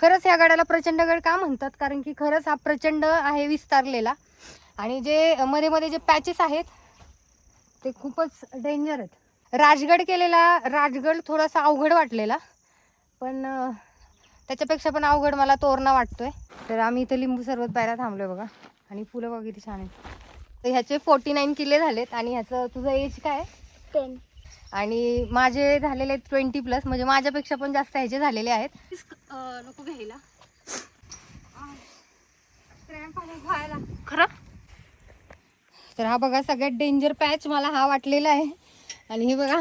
खरंच या गडाला प्रचंडगड का म्हणतात, कारण की खरंच हा प्रचंड आहे विस्तारलेला. आणि जे मध्ये मध्ये जे पॅचेस आहेत ते खूपच डेंजर आहेत. राजगड केलेला, राजगड थोडासा अवघड वाटलेला, पण त्याच्यापेक्षा पण अवघड मला तोरणा वाटतोय. तर आम्ही इथे लिंबू सरबत प्यायला थांबलोय बघा. आणि फुलं बघा किती छान आहेत. तर ह्याचे 49 किल्ले झालेत. आणि ह्याचं तुझं एज काय? 10. आणि माझे झालेले 20+, म्हणजे माझ्यापेक्षा पण जास्त ह्याचे झालेले आहेत. नको घ्यायला खरं. तर हा बघा सगळ्यात डेंजर पॅच मला हा वाटलेला आहे. आणि हे बघा,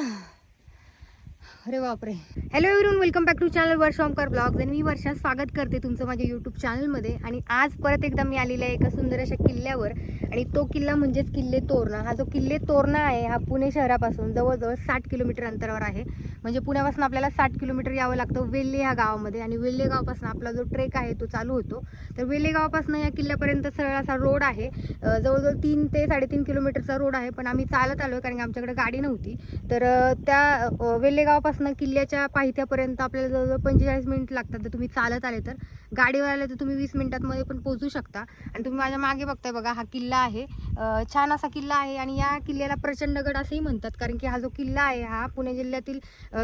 अरे बापरे. Hello everyone, welcome back to channel Varsha Omkar vlogs. आणि मी वर्षा स्वागत करते तुमचं माझ्या यूट्यूब चॅनलमध्ये. आणि आज परत एकदा मी आलेले आहे एका सुंदर अशा किल्ल्यावर. आणि तो किल्ला म्हणजेच किल्ले तोरणा. हा जो किल्ले तोरणा आहे हा पुणे शहरापासून जवळजवळ 60 किलोमीटर अंतरावर आहे. म्हणजे पुण्यापासून आपल्याला 60 किलोमीटर यावं लागतं वेल्हे ह्या गावामध्ये. आणि वेल्हे गावापासून आपला जो ट्रेक आहे तो चालू होतो. तर वेल्हे गावापासून या किल्ल्यापर्यंत सरळ असा रोड आहे. जवळजवळ 3 ते 3.5 किलोमीटरचा रोड आहे. पण आम्ही चालत आलो कारण की आमच्याकडे गाडी नव्हती. तर त्या वेल्हे गावापासून किल्ल्याच्या पायथ्यापर्यंत आपल्याला जवळजवळ 45 मिनिट लागतात. तर तुम्ही चालत आले तर, गाडीवर आले तर तुम्ही 20 मिनिटांमध्ये पण पोहोचू शकता. आणि तुम्ही माझ्या मागे बघताय बघा, हा किल्ला आहे. छान असा किल्ला आहे. आणि या किल्ल्याला प्रचंडगड असंही म्हणतात, कारण की हा जो किल्ला आहे हा पुणे जिल्ह्यातील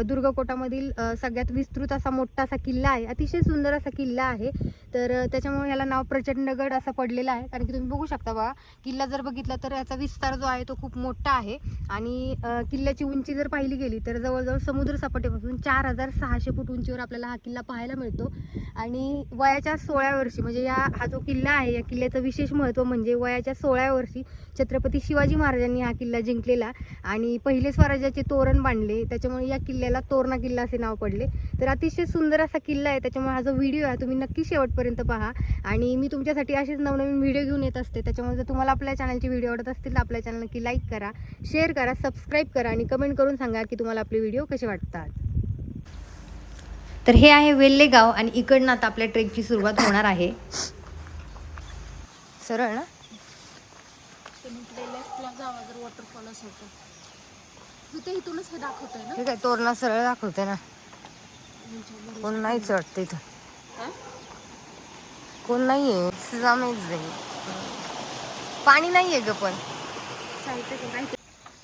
दुर्गकोटामधील सगळ्यात विस्तृत असा मोठा असा किल्ला आहे. अतिशय सुंदर असा किल्ला आहे. तर त्याच्यामुळे याला नाव प्रचंडगड असं पडलेलं आहे. कारण की तुम्ही बघू शकता बघा, किल्ला जर बघितला तर याचा विस्तार जो आहे तो खूप मोठा आहे. आणि किल्ल्याची उंची जर पाहिली गेली तर जवळजवळ समुद्र सपाटीपासून 4600 फूट उंचीवर आपल्याला हा किल्ला पाहायला मिळतो. आणि वयाच्या 16व्या वर्षी, म्हणजे हा जो किल्ला आहे या किल्ल्याचं विशेष महत्त्व म्हणजे वयाच्या 16व्या वर्षी छत्रपती शिवाजी महाराजांनी हा किल्ला जिंकलेला. आणि पहिले स्वराज्याचे तोरण बांधले, त्याच्यामुळे या किल्ल्याला तोरणा किल्ला असे नाव पडले. तर अतिशय सुंदर असा किल्ला आहे. त्याच्यामुळे हा जो व्हिडिओ आहे तुम्ही नक्की शेवटपर्यंत पहा. आणि मी तुमच्यासाठी असेच नवनवीन व्हिडिओ घेऊन येत असते. त्याच्यामुळे जर तुम्हाला आपल्या चॅनलचे व्हिडिओ आवडत असतील तर आपल्या चॅनल नक्की लाईक करा, शेअर करा, सबस्क्राईब करा आणि कमेंट करून सांगा की तुम्हाला आपले व्हिडिओ कसे वाटतात. तर हे आहे वेल्हे गाव. आणि इकडनं आता आपल्या ट्रेकची सुरुवात होणार आहे. सरळ ना, वॉटरफॉल असं तिथे इथूनच हे दाखवतोय ना. ठीक आहे, तोरणा सरळ दाखवते ना. कोण नाही चढते इथं, कोण नाहीये. पाणी नाहीये ग पण.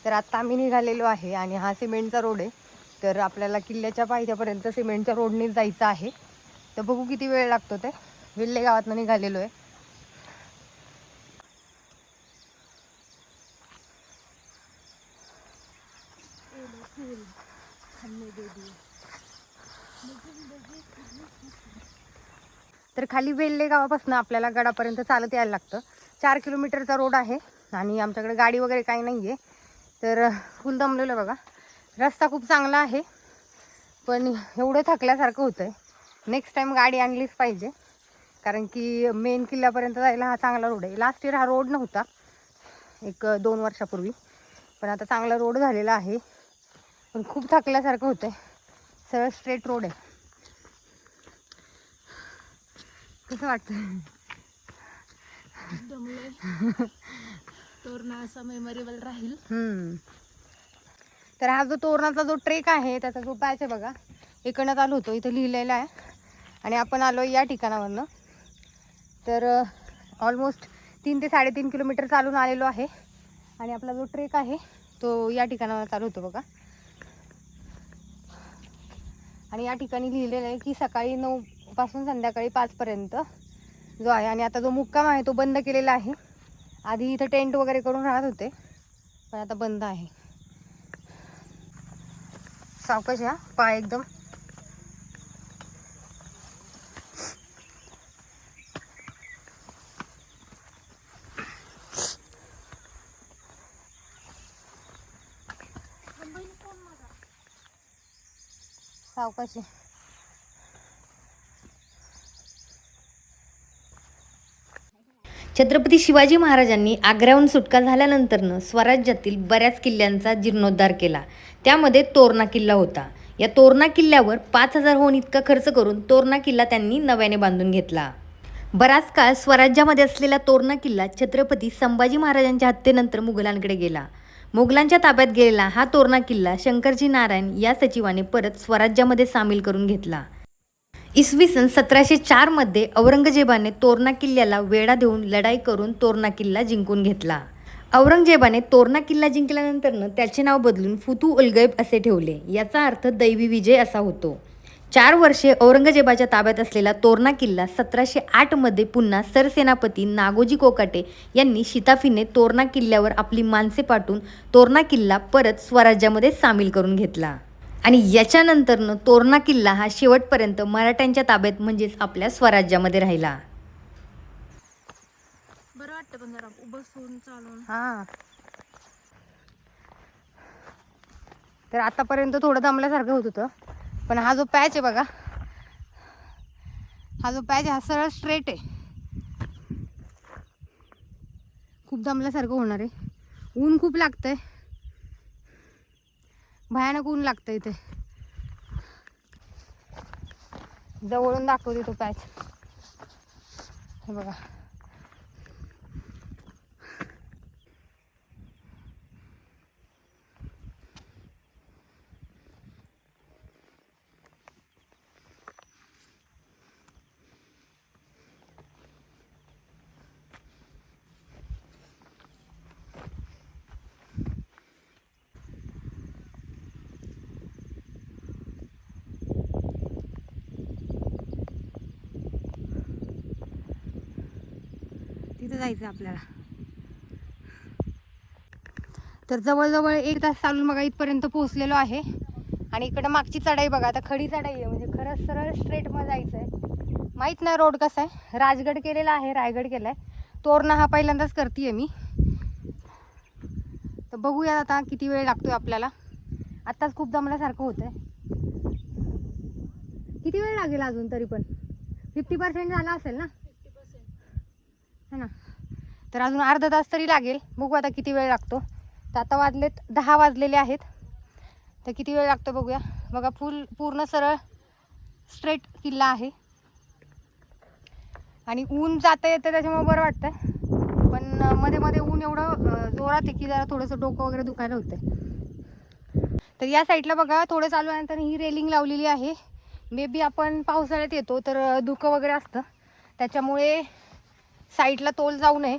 तर आता आम्ही निघालेलो आहे. आणि हा सिमेंटचा रोड आहे. तर आपल्याला किल्ल्याच्या पायथ्यापर्यंत सिमेंटच्या रोडने जायचं आहे. तर बघू किती वेळ लागतो ते. वेल्हे गावातनं निघालेलो आहे. तर खाली वेल्हे गावापासून आपल्याला गडापर्यंत चालत यायला लागतं. 4 किलोमीटरचा रोड आहे. आणि आमच्याकडे गाडी वगैरे काही नाही आहे. तर फुल दमलेलं बघा. रस्ता खूप चांगला आहे, पण एवढं थकल्यासारखं होतं आहे. नेक्स्ट टाईम गाडी आणलीच पाहिजे, कारण की मेन किल्ल्यापर्यंत जायला हा चांगला रोड आहे. लास्ट इयर हा रोड नव्हता, 1-2 वर्षापूर्वी. पण आता चांगला रोड झालेला आहे. पण खूप थकल्यासारखं होतं आहे. सरळ स्ट्रेट रोड आहे. कसं वाटतं? तोरणा असा मेमोरेबल राहील. तर हा जो तोरणाचा जो ट्रेक आहे त्याचा जो पॅच आहे बघा, इकडनं चालू होतो, इथं लिहिलेला आहे. आणि आपण आलो या ठिकाणावरनं. तर ऑलमोस्ट 3 ते 3.5 किलोमीटर चालून आलेलो आहे. आणि आपला जो ट्रेक आहे तो या ठिकाणावर चालू होतो बघा. आणि या ठिकाणी लिहिलेलं आहे की सकाळी 9 पासून संध्याकाळी 5 पर्यंत जो आहे. आणि आता जो मुक्काम आहे तो बंद केलेला आहे. आधी इथं टेंट वगैरे करून राहत होते, पण आता बंद आहे. सावकाश या, पाय एकदम. सावकाश. छत्रपती शिवाजी महाराजांनी आग्र्याहून सुटका झाल्यानंतरनं स्वराज्यातील बऱ्याच किल्ल्यांचा जीर्णोद्धार केला. त्यामध्ये तोरणा किल्ला होता. या तोरणा किल्ल्यावर 5,000 होऊन इतका खर्च करून तोरणा किल्ला त्यांनी नव्याने बांधून घेतला. बराच काळ स्वराज्यामध्ये असलेला तोरणा किल्ला छत्रपती संभाजी महाराजांच्या हत्येनंतर मुघलांकडे गेला. मुघलांच्या ताब्यात गेलेला हा तोरणा किल्ला शंकरजी नारायण या सचिवाने परत स्वराज्यामध्ये सामील करून घेतला. इसवी सन 1704 औरंगजेबाने तोरणा किल्ल्याला वेढा देऊन लढाई करून तोरणा किल्ला जिंकून घेतला. औरंगजेबाने तोरणा किल्ला जिंकल्यानंतर त्याचे नाव बदलून फुतू उल-गैब असे ठेवले. याचा अर्थ दैवी विजय असा होतो. 4 वर्षे औरंगजेबाच्या ताब्यात असलेला तोरणा किल्ला 1708 पुन्हा सरसेनापती नागोजी कोकाटे यांनी शिताफीने तोरणा किल्ल्यावर आपली माणसे पाठवून तोरणा किल्ला परत स्वराज्यामध्ये सामील करून घेतला. आणि याच्यानंतरनं तोरणा किल्ला हा शेवटपर्यंत मराठ्यांच्या ताब्यात म्हणजेच आपल्या स्वराज्यामध्ये राहिला. बरं वाटतं पण जरा बसून चालून. हां, तर आतापर्यंत थोडं दमल्यासारखं होत होतं, पण हा जो पॅच आहे बघा, हा जो पॅच हा सरळ स्ट्रेट आहे. खूप दमल्यासारखं होणार आहे. ऊन खूप लागतंय, भयानक ऊन लागतंय इथे. जवळून दाखवते तो पॅच, हे बघा. तिथं जायचं आपल्याला. तर जवळजवळ 1 तास चालून बघा इथपर्यंत पोहोचलेलो आहे. आणि इकडं मागची चढाई बघा, आता खडी चढाई आहे, म्हणजे खरंच सरळ स्ट्रेट मध्ये जायचं आहे. माहीत नाही रोड कसा आहे. राजगड केलेला आहे, रायगड केला आहे. तोरणा हा पहिल्यांदाच करते मी. तर बघूया आता किती वेळ लागतोय आपल्याला. आत्ताच खूप दमल्यासारखं होतंय. किती वेळ लागेल अजून तरी पण? 50% झाला असेल ना? 50%. है ना. तर अजून अर्धा तास तरी लागेल. बघू आता किती वेळ लागतो. तर आता वाजलेत 10 वाजलेले आहेत. तर किती वेळ लागतो बघूया. बघा पूर्ण सरळ स्ट्रेट किल्ला आहे. आणि ऊन जाता येतं त्याच्यामुळे बरं वाटतं. पण मध्ये मध्ये ऊन एवढं जोरात आहे की जरा थोडंसं डोकं वगैरे दुखायला होतं. तर या साईडला बघा थोडं चालल्यानंतर ही रेलिंग लावलेली आहे. मे बी आपण पावसाळ्यात येतो तर धुकं वगैरे असतं, त्याच्यामुळे साईडला तोल जाऊ नये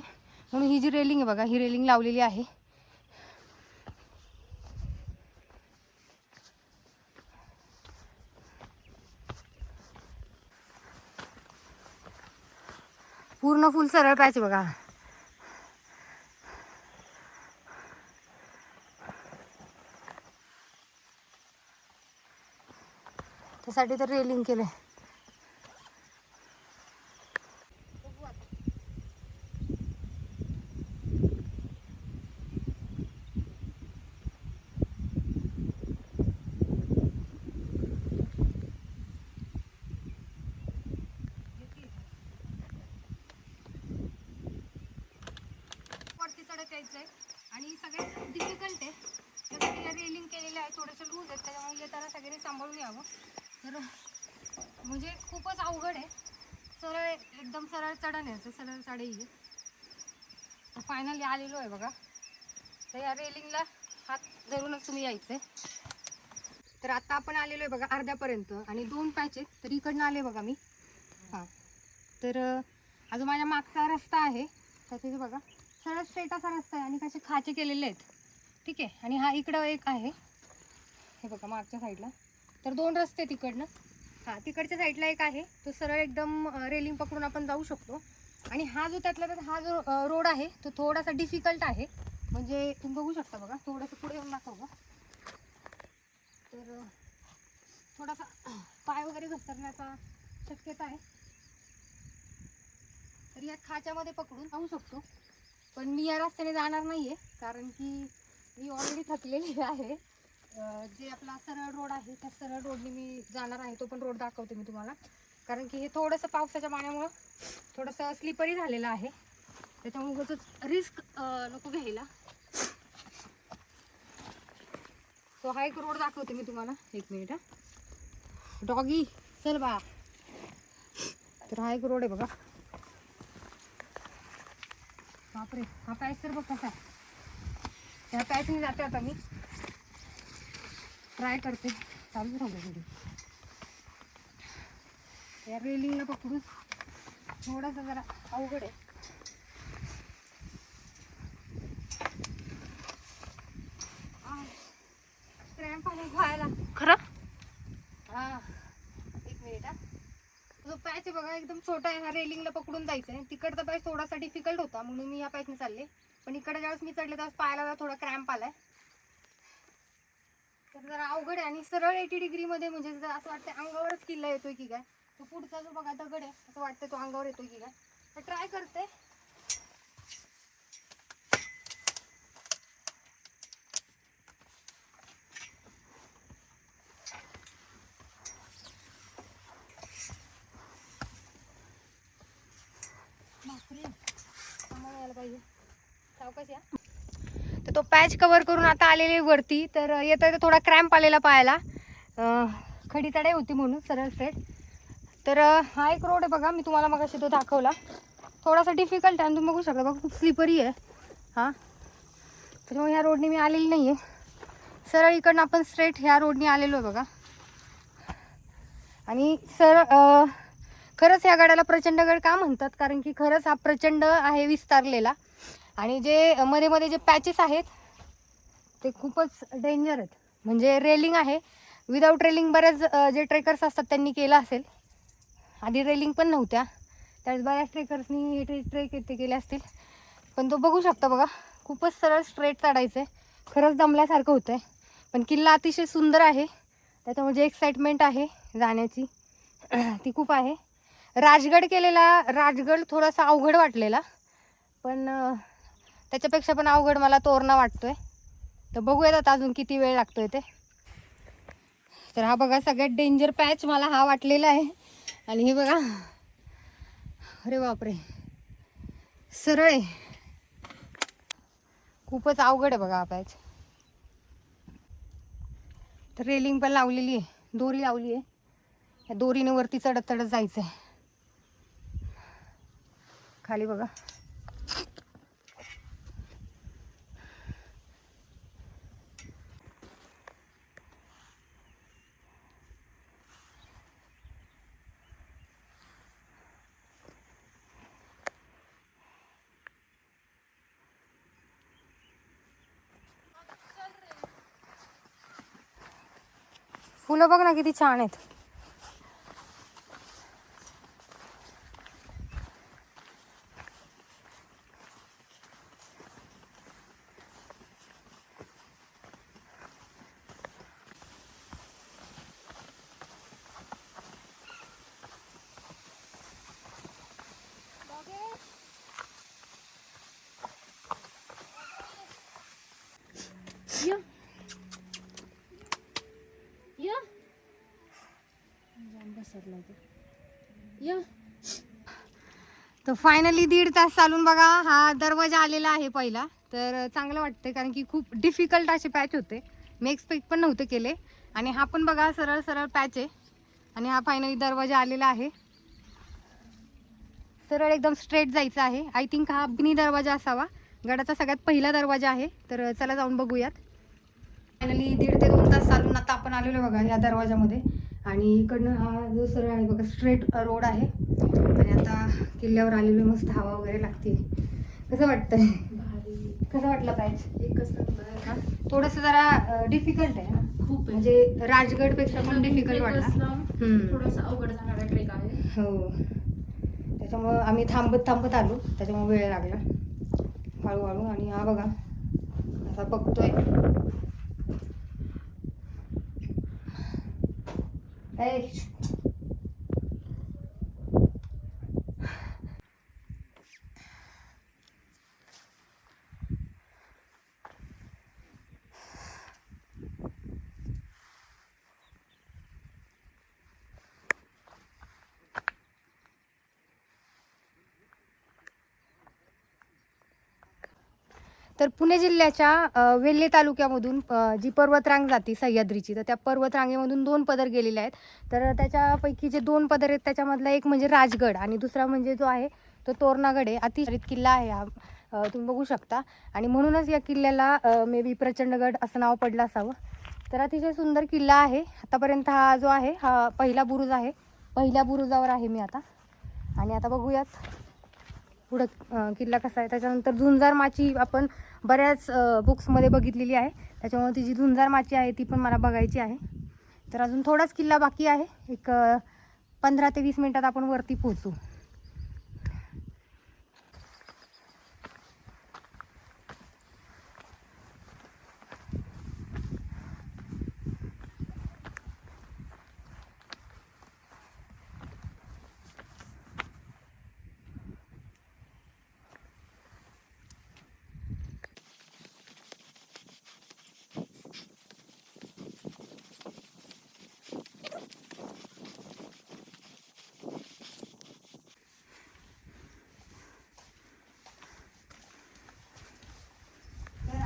म्हणून ही जी रेलिंग आहे बघा, ही रेलिंग लावलेली आहे. पूर्ण फुल सरळ पॅच बघा. त्यासाठी तर रेलिंग केलंय. वरती चढत यायचं आहे आणि सगळ्यात डिफिकल्ट आहे. त्यासाठी रेलिंग केलेलं आहे, थोडंसं लूज आहे, त्याच्यामुळे येताना सगळ्यांनी सांभाळून यावं. तर म्हणजे खूपच अवघड आहे. सरळ एकदम सरळ चढण यायचं, सरळ चढाई आहे. फायनली आलेलो आहे बघा. तर या रेलिंगला हात धरूनच तुम्ही यायचं आहे. तर आता आपण आलेलो आहे बघा अर्ध्यापर्यंत आणि 2 पॅच आहेत. तर इकडनं आले बघा मी. हां, तर अजून माझ्या मागचा रस्ता आहे, त्याचे बघा सरळ स्ट्रेट असा रस्ता आहे आणि कसे खाचे केलेले आहेत. ठीक आहे. आणि हा इकडं एक आहे, हे बघा मागच्या साईडला. तर 2 रस्ते आहेत तिकडनं. हां, तिकडच्या साईडला एक आहे, तो सरळ एकदम रेलिंग पकडून आपण जाऊ शकतो. आणि हा जो त्यातला तर हा जो रोड आहे तो थोडासा डिफिकल्ट आहे. म्हणजे तुम्ही बघू शकता बघा, थोडंसं पुढे येऊन दाखव बघा. तर थोडासा पाय वगैरे घसरण्याचा शक्यता आहे. तर या खाच्यामध्ये पकडून जाऊ शकतो. पण मी या रस्त्याने जाणार नाही आहे, कारण की मी ऑलरेडी थकलेली आहे. जे आपला सरळ रोड आहे त्या सरळ रोडने मी जाणार आहे. तो पण रोड दाखवते मी तुम्हाला, कारण की हे थोडंसं पावसाच्या पाण्यामुळं थोडंसं स्लिपरी झालेलं आहे, त्याच्यामुळे उगाचच रिस्क नको घ्यायला. तो हा एक रोड दाखवते मी तुम्हाला. 1 मिनिट हा. डॉगी चल बा. तर हा एक रोड आहे बघा. बापरे, हा पॅच तर बघ कसा आहे. त्या पॅचने जाते आता मी. ट्राय करते, चालू राहू दे. या रेलिंगला पकडून थोडासा जरा अवघड आहे. क्रॅम्प आला व्हायला खरं. हा. एक मिनिट हा. जो पॅच आहे बघा एकदम छोटा आहे. हा रेलिंगला पकडून जायचं आहे. तिकडचा पॅच थोडासा डिफिकल्ट होता म्हणून मी या पॅचने चालले. पण इकडे ज्यावेळेस मी चढले त्यावेळेस पायाला जरा थोडा क्रॅम्प आलाय. तर जरा अवघड आहे आणि सरळ 80 डिग्री मध्ये म्हणजे असं वाटतं अंगावरच किल्ला येतोय की काय. तो पुढचा जो बघा दगड आहे असं वाटतं तो अंगावर येतोय की काय. तर ट्राय करते. पाहिजे सावकाश या. तर तो पॅच कव्हर करून आता आलेले वरती. तर येता येता थोडा क्रॅम्प आलेला पायाला. खडी चढाई होती म्हणून सरळ स्ट्रेट. तर हा एक रोड आहे बघा. मी तुम्हाला मगाशी तो दाखवला. थोडासा डिफिकल्ट आहे आणि तुम्ही बघू शकता बघा खूप स्लिपरी आहे हां. त्याच्यामुळे ह्या रोडने मी आलेली नाही आहे. सरळ इकडनं आपण स्ट्रेट ह्या रोडने आलेलो आहे बघा. आणि खरंच ह्या गडाला प्रचंडगड का म्हणतात कारण की खरंच हा प्रचंड आहे विस्तारलेला. आणि जे मध्ये मध्ये जे पॅचेस आहेत ते खूपच डेंजर आहेत. म्हणजे रेलिंग आहे. विदाऊट रेलिंग बऱ्याच जे ट्रेकर्स असतात त्यांनी केलं असेल. आधी रेलिंग पण नव्हत्या. त्याच बऱ्याच ट्रेकर्सनी ट्रेक ते केले असतील. पण तो बघू शकता बघा खूपच सरळ स्ट्रेट चढायचं आहे. खरंच दमल्यासारखं होतं आहे. पण किल्ला अतिशय सुंदर आहे. त्याच्यामुळे जे एक्साइटमेंट आहे जाण्याची ती खूप आहे. राजगड केलेला राजगड थोडासा अवघड वाटलेला. पण त्याच्यापेक्षा पण अवघड मला तोरणा वाटतोय. तर बघूयात आता अजून किती वेळ लागतोय ते. तर हा बघा सगळ्यात डेंजर पॅच मला हा वाटलेला आहे. आणि हे बघा अरे बापरे सरळ आहे. खूपच अवघड आहे बघा हा पॅच. तर रेलिंग पण लावलेली आहे. दोरी लावली आहे. या दोरीने वरती चढत चढत जायचं आहे. खाली बघा फुलं बघ ना किती छान आहेत. तर फायनली 1.5 तास चालून बघा हा दरवाजा आलेला आहे पहिला. तर चांगलं वाटतंय कारण की खूप डिफिकल्ट असे पॅच होते. मी एक्सपेक्ट पण नव्हते केले. आणि हा पण बघा सरळ सरळ पॅच आहे. आणि हा फायनली दरवाजा आलेला आहे. सरळ एकदम स्ट्रेट जायचं आहे. आय थिंक हा अग्नी दरवाजा असावा. गडाचा सगळ्यात पहिला दरवाजा आहे. तर चला जाऊन बघूयात. फायनली 1.5 ते 2 तास चालून आता आपण आलेलो बघा या दरवाजामध्ये. आणि इकडनं हा जो सरळ आहे बघा स्ट्रेट रोड आहे. आणि आता किल्ल्यावर आलेलो मस्त हवा वगैरे लागते. कसं वाटतंय कसं वाटलं पॅच. एकच नंबर. थोडंसं जरा डिफिकल्ट आहे खूप म्हणजे राजगडपेक्षा पण डिफिकल्ट वाटला. थोडासा अवघड जाणारा ट्रेक आहे. हो त्याच्यामुळं आम्ही थांबत थांबत आलो. त्याच्यामुळे वेळ लागला हळूहळू. आणि हा बघा आता बघतोय तर पुणे जिल्ह्याच्या वेल्हे तालुक्यामधून जी पर्वतरांग जाते सह्याद्रीची. तर त्या पर्वतरांगेमधून 2 पदर गेलेले आहेत. तर त्याच्यापैकी जे 2 पदर आहेत त्याच्यामधला एक म्हणजे राजगड आणि दुसरा म्हणजे जो आहे तो तोरणागड आहे. अतिशय किल्ला आहे हा. तुम्ही बघू शकता. आणि म्हणूनच या किल्ल्याला मे बी प्रचंडगड असं नाव पडलं असावं. तर अतिशय सुंदर किल्ला आहे. आतापर्यंत हा जो आहे हा पहिला बुरुज आहे पहिल्या बुरुजावर आहे मी आता. आणि आता बघूयात पुढं किल्ला कसा आहे. त्याच्यानंतर झुंजार माची आपण बऱ्याच बुक्समध्ये बघितलेली आहे, त्याच्यामुळे ती जी झुंजार माची आहे ती पण मला बघायची आहे. तर अजून थोडाच किल्ला बाकी आहे, एक 15 ते 20 मिनटात आपण वरती पोहोचू.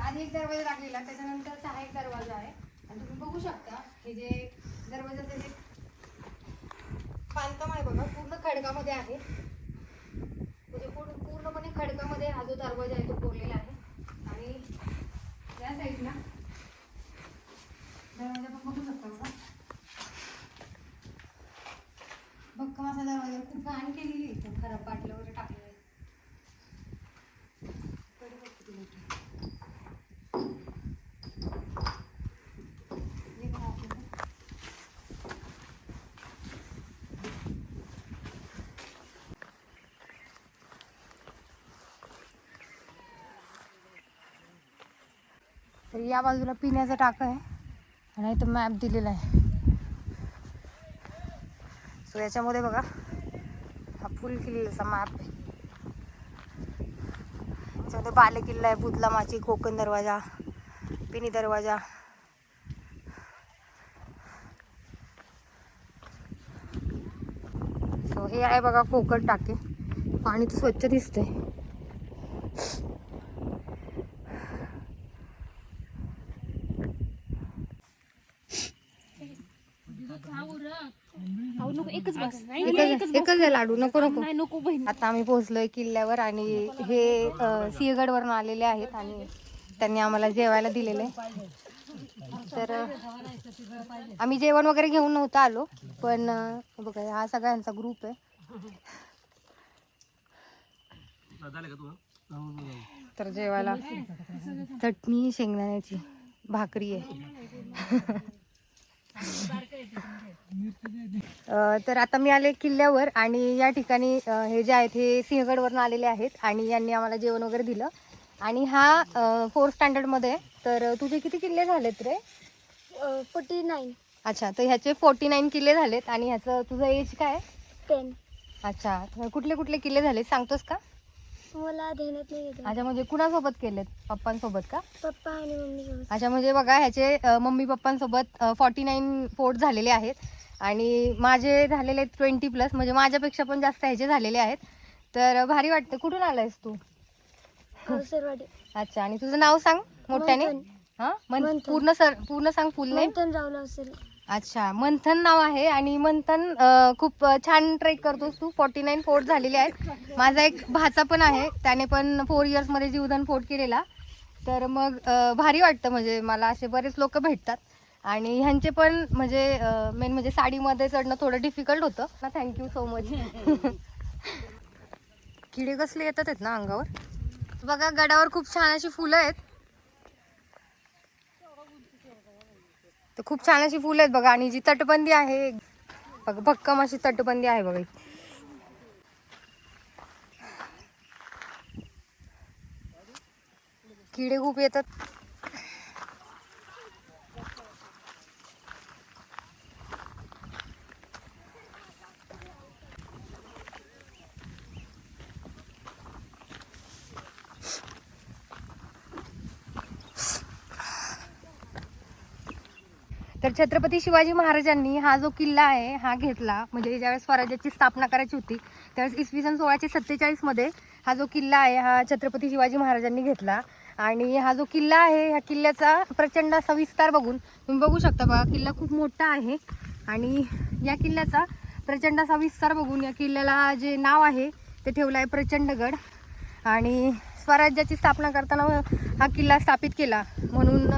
आधी एक दरवाजा लागलेला, त्याच्यानंतरचा हा एक दरवाजा आहे. आणि तुम्ही बघू शकता हे जे दरवाजाचं जे बांधकाम आहे बघा, पूर्ण खडकामध्ये आहे. म्हणजे पूर्णपणे खडकामध्ये हा जो दरवाजा आहे तो कोरलेला आहे. आणि या साईडला दरवाजा पण बघू शकता बघा, भक्कम असा दरवाजा, खूप घाण केलेली आहे, खराब बाटल्या वगैरे टाकलेलं आहे. तर या बाजूला पिण्याचा टाका आहे आणि इथं मॅप दिलेला आहे. सो याच्यामध्ये बघा हा फुल किल्ल्याचा मॅप आहे. याच्यामध्ये बालेकिल्ला आहे, बुदलामाची, कोकण दरवाजा, पिनी दरवाजा. सो हे आहे बघा कोकण टाके, पाणी तर स्वच्छ दिसतंय. एकच आहे लाडू, नको नको. आता आम्ही पोहोचलोय किल्ल्यावर आणि हे सिंहगडवरून आलेले आहेत आणि त्यांनी आम्हाला जेवायला दिलेले. तर आम्ही जेवण वगैरे घेऊन नव्हतं आलो, पण बघा हा सगळ्यांचा ग्रुप आहे. तर जेवायला चटणी, शेंगदाण्याची भाकरी आहे. तर आता मी आले किल्ल्यावर आणि या ठिकाणी हे जे आहेत हे सिंहगडवरून आलेले आहेत आणि यांनी आम्हाला जेवण वगैरे दिलं. आणि हा 4th स्टँडर्डमध्ये आहे. तर तुझे किती किल्ले झालेत रे? 49. अच्छा, तर ह्याचे 49 किल्ले झालेत. आणि ह्याचं तुझं एज काय? 10. अच्छा, कुठले कुठले किल्ले झाले सांगतोस का? मला ध्यानात नाही येत. अच्छा, म्हणजे कुणासोबत केलेत? पप्पांसोबत का? पप्पा आणि मम्मी सोबत. अच्छा, म्हणजे बघा ह्याचे मम्मी पप्पांसोबत 49 फोर्ट झालेले आहेत आणि माझे झालेले 20+, म्हणजे माझ्यापेक्षा पण जास्त ह्याचे झालेले आहेत. तर भारी वाटतं. कुठून आलायस तू? अवसरवाडी. अच्छा, आणि तुझं नाव सांग मोठ्याने. हां, पूर्ण सांग, फुल नेम. मंथन राहुल अवसरे. अच्छा, मंथन नाव आहे. आणि मंथन खूप छान ट्रेक करतोस तू. 49 फोर्ट झालेले आहेत. माझा एक भाचा पण आहे, त्याने पण 4 इयर्समध्ये जीवदान फोर्ट केलेला. तर मग भारी वाटतं, म्हणजे मला असे बरेच लोक भेटतात. आणि ह्यांचे पण म्हणजे मेन म्हणजे साडीमध्ये चढणं थोडं डिफिकल्ट होतं ना. Thank you so much. किडे कसले येतात आहेत ना अंगावर. बघा गडावर खूप छान अशी फुलं आहेत. तर खूप छान अशी फुलं आहेत बघा. आणि जी तटबंदी आहे बघा, भक्कम अशी तटबंदी आहे बघा. किडे खूप येतात. तर छत्रपती शिवाजी महाराजांनी हा जो किल्ला आहे हा घेतला, म्हणजे ज्यावेळेस स्वराज्याची स्थापना करायची होती त्यावेळेस इसवी सन 1647 मध्ये हा जो किल्ला आहे हा छत्रपती शिवाजी महाराजांनी घेतला. आणि हा जो किल्ला आहे ह्या किल्ल्याचा प्रचंड असा विस्तार बघून तुम्ही बघू शकता बघा, किल्ला खूप मोठा आहे. आणि या किल्ल्याचा प्रचंड असा विस्तार बघून या किल्ल्याला जे नाव आहे ते ठेवलं आहे प्रचंडगड. आणि स्वराज्याची स्थापना करताना हा किल्ला स्थापित केला म्हणून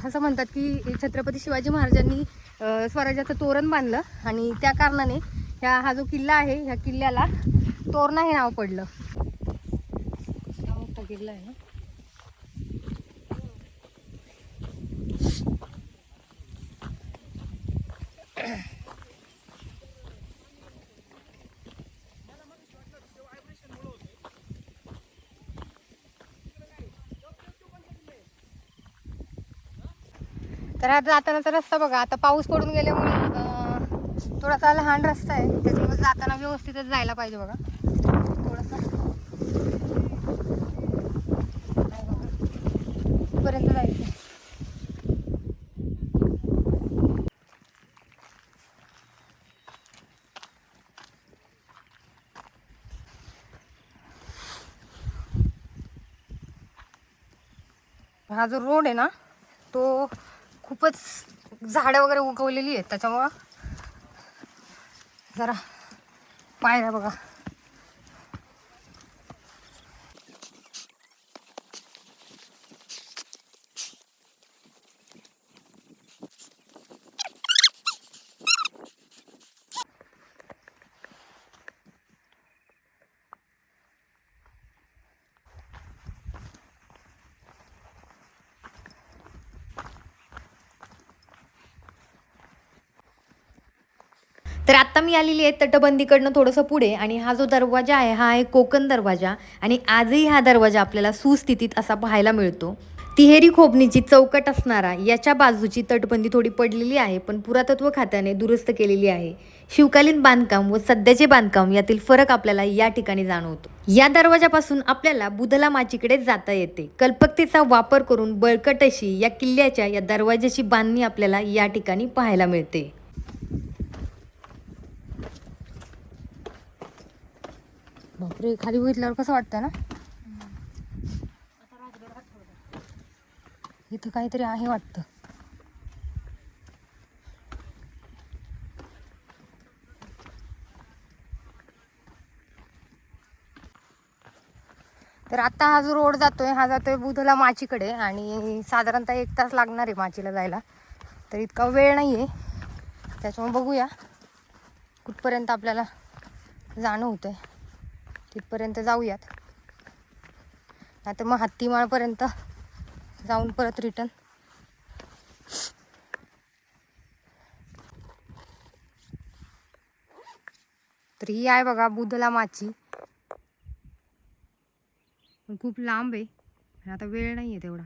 असं म्हणतात की छत्रपती शिवाजी महाराजांनी स्वराज्याचं तोरण बांधलं आणि त्या कारणाने हा जो किल्ला आहे ह्या किल्ल्याला तोरणा हे नाव पडलं. हा मोठा किल्ला आहे ना. तर आता जातानाचा रस्ता बघा, आता पाऊस पडून गेल्यामुळे थोडासा लहान रस्ता आहे, त्याच्यामुळे जाताना व्यवस्थितच जायला पाहिजे बघा. थोडासा पर्यंत जायचं. हा जो रोड आहे ना तो खूपच झाडं वगैरे उगवलेली आहेत, त्याच्यामुळं जरा पायऱ्या बघा. तर आत्ता मी आलेली आहे तटबंदीकडनं थोडंसं पुढे, आणि हा जो दरवाजा आहे हा आहे कोकण दरवाजा, आणि आजही हा दरवाजा आपल्याला सुस्थितीत असा पाहायला मिळतो. तिहेरी खोबणीची चौकट असणारा याच्या बाजूची तटबंदी थोडी पडलेली आहे, पण पुरातत्व खात्याने दुरुस्त केलेली आहे. शिवकालीन बांधकाम व सध्याचे बांधकाम यातील फरक आपल्याला या ठिकाणी जाणवतो. या दरवाजापासून आपल्याला बुधला माचीकडे जाता येते. कल्पकतेचा वापर करून बळकट अशी या किल्ल्याच्या या दरवाजाची बांधणी आपल्याला या ठिकाणी पाहायला मिळते. बापरे, खाली बघितल्यावर कसं वाटतं ना. इथं काहीतरी आहे वाटतं. तर आता हा जो रोड जातोय हा जातोय बुधला माचीकडे, आणि साधारणतः 1 तास लागणार आहे माचीला जायला. तर इतका वेळ नाही आहे, त्याच्यामुळे बघूया कुठपर्यंत आपल्याला जाणं होतंय, तिथपर्यंत जाऊयात. आता मग हत्तीमाळपर्यंत जाऊन परत रिटर्न. तर ही आहे बघा बुधला माची, पण खूप लांब आहे आणि आता वेळ नाही आहे तेवढा.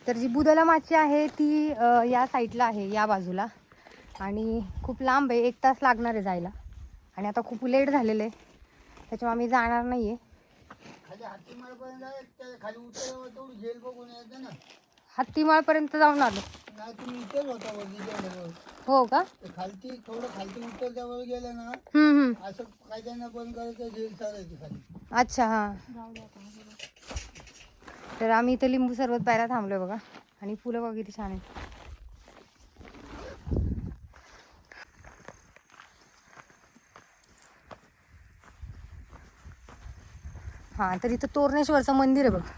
तर जी बुधला माची आहे ती या साईडला आहे, या बाजूला, आणि खूप लांब आहे. 1 तास लागणार आहे जायला, आणि आता खूप लेट झालेलं आहे, त्याच्यामुळे आम्ही जाणार नाही आहे. हत्तीमाळपर्यंत जाऊन आलो. हो का? खालती थोडं खालती उतरल्यावर गेलं ना असं कायद्यांना बंद करायचं, झेल चालायची खाली. अच्छा, हां. तर आम्ही इथं लिंबू सरबत प्यायला थांबलोय बघा, आणि फुलं बघा किती छान आहेत. हां, तर इथं तोरणेश्वरचं मंदिर आहे बघा.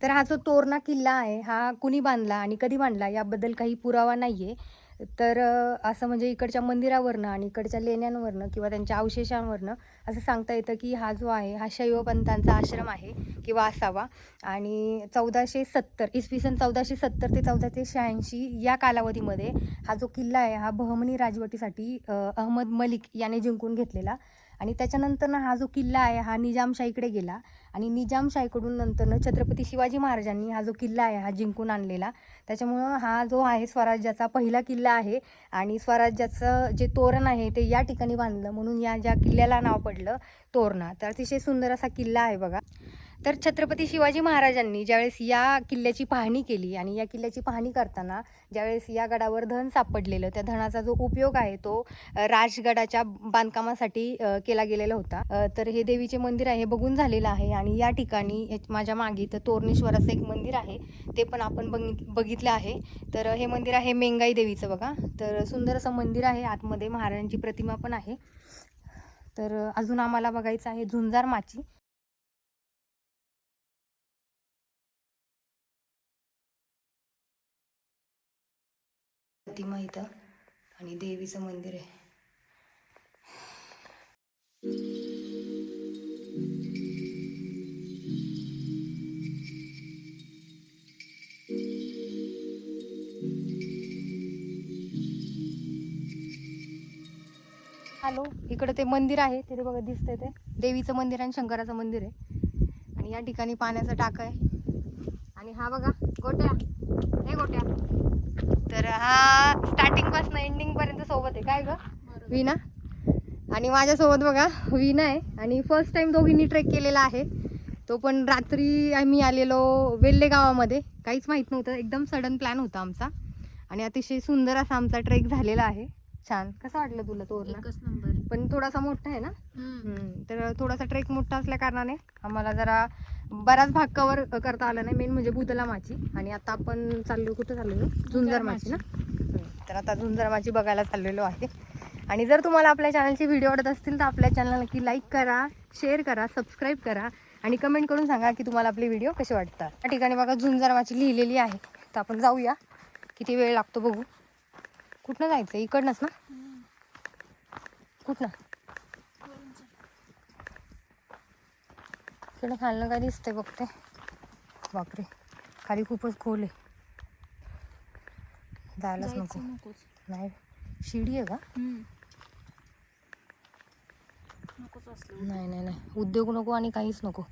तर हा जो तोरणा किल्ला आहे हा कुणी बांधला आणि कधी बांधला याबद्दल काही पुरावा नाही आहे. तर असं म्हणजे इकडच्या मंदिरावरनं आणि इकडच्या लेण्यांवरनं किंवा त्यांच्या अवशेषांवरनं असं सांगता येतं की हा जो आहे हा शैवपंथांचा आश्रम आहे किंवा असावा. आणि 1470 इसवी सन 1470 ते 1486 या कालावधीमध्ये हा जो किल्ला आहे हा बहमनी राजवटीसाठी अहमद मलिक याने जिंकून घेतलेला. आणि त्याच्यानंतर हा जो किल्ला आहे हा निजामशाहीकडे गेला, आणि निजामशाहीकडून नंतर छत्रपती शिवाजी महाराजांनी हा जो किल्ला आहे हा जिंकून आणलेला. त्याच्यामुळं हा जो आहे स्वराज्याचा पहिला किल्ला आहे, आणि स्वराज्याचं जे तोरण आहे ते या ठिकाणी बांधलं म्हणून या ज्या किल्ल्याला नाव पडलं तोरणा. तर अतिशय सुंदर असा किल्ला आहे बघा. तर छत्रपती शिवाजी महाराजांनी ज्यावेळेस या किल्ल्याची पाहणी केली आणि या किल्ल्याची पाहणी करताना ज्यावेळेस या गडावर धन सापडलेलं, त्या धनाचा जो उपयोग आहे तो राजगडाच्या बांधकामासाठी केला गेलेला होता. तर हे देवीचे मंदिर आहे, हे बघून झालेलं आहे. आणि या ठिकाणी माझ्या मागे तर तोरणेश्वर असं एक मंदिर आहे, ते पण आपण बघितलं आहे. तर हे मंदिर आहे मेंगाई देवीचं बघा. तर सुंदर असं मंदिर आहे, आतमध्ये महाराजांची प्रतिमा पण आहे. तर अजून आम्हाला बघायचं आहे झुंजार माची. प्रतिमा इथं आणि देवीचं मंदिर आहे. हॅलो, इकडे ते मंदिर आहे, ते बघा दिसतंय, ते देवीचं मंदिर आणि शंकराचं मंदिर आहे. आणि या ठिकाणी पाण्याचा टाका आहे. आणि हा बघा गोट्या, हे गोट्या. तर हा स्टार्टिंग पासून एंडिंग पर्यंत सोबत आहे. काय ग वीणा? आणि माझ्यासोबत बघा वीणा आहे. आणि फर्स्ट टाइम दोघींनी ट्रेक केलेला आहे, तो पण रात्री आम्ही आलेलो वेल्हे गावामध्ये. काहीच माहीत नव्हतं, एकदम सडन प्लॅन होता आमचा. आणि अतिशय सुंदर असा आमचा ट्रेक झालेला आहे. छान. कसं वाटलं तुला तोरणा? एकच नंबर. पण थोडासा मोठा आहे ना. तर थोडासा ट्रेक मोठा असल्या कारणाने आम्हाला जरा बराच भाग कवर करता आला नाही. मेन म्हणजे बुदलामाची. आणि आता आपण चाललो, कुठं चाललो? झुंजारमाची ना. तर आता झुंजारमाची बघायला चाललेलो आहे. आणि जर तुम्हाला आपल्या चॅनलचे व्हिडिओ आवडत असतील तर आपल्या चॅनलला नक्की लाईक करा, शेअर करा, सबस्क्राईब करा आणि कमेंट करून सांगा की तुम्हाला आपले व्हिडिओ कसे वाटतात. त्या ठिकाणी बघा झुंजारमाची लिहिलेली आहे. तर आपण जाऊया, किती वेळ लागतो बघू. कुठनं जायचं? इकडनंच ना? कुठनं? इकडं खालनं काय दिसतंय बघते. बापरे, खाली खूपच खोल आहे, जायलाच नको. नाही, शिडी आहे का? नाही नाही नाही, उद्योग नको आणि काहीच नको.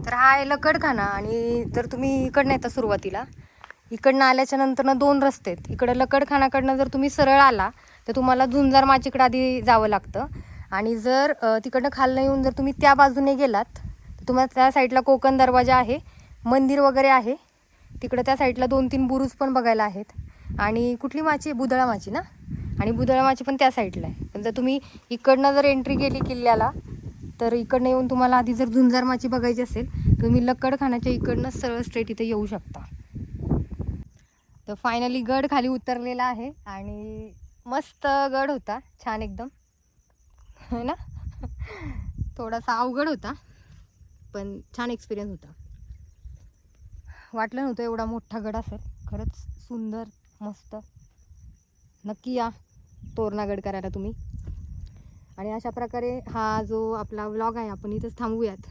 तर हा आहे लकडखाना. आणि जर तुम्ही इकडनं येता सुरुवातीला, इकडनं आल्याच्या नंतर 2 रस्ते आहेत. इकडं लकडखानाकडनं जर तुम्ही सरळ आला तर तुम्हाला झुंजार माचीकडे आधी जावं लागतं. आणि जर तिकडनं खालनं येऊन जर तुम्ही त्या बाजूने गेलात तर तुम्हाला त्या साईडला कोकण दरवाजा आहे, मंदिर वगैरे आहे. तिकडं त्या साईडला 2-3 बुरुज पण बघायला आहेत. आणि कुठली माची? बुदळा माची ना. आणि बुदळा माची पण त्या साईडला आहे. पण जर तुम्ही इकडनं जर एंट्री केली किल्ल्याला तर इकडनं येऊन तुम्हाला आधी जर झुंजारमाची बघायची असेल तुम्ही लकडखानाच्या इकडनं सरळ स्ट्रेट इथे येऊ शकता. तर फायनली गड खाली उतरलेला आहे आणि मस्त गड होता, छान एकदम है ना. थोडासा अवघड होता पण छान एक्सपिरियन्स होता. वाटलं नव्हतं एवढा मोठा गड असेल. खरंच सुंदर, मस्त. नक्की या तोरणागड करायला तुम्ही. आणि अशा प्रकारे हा जो आपला व्लॉग आहे आपण इथंच थांबवूयात.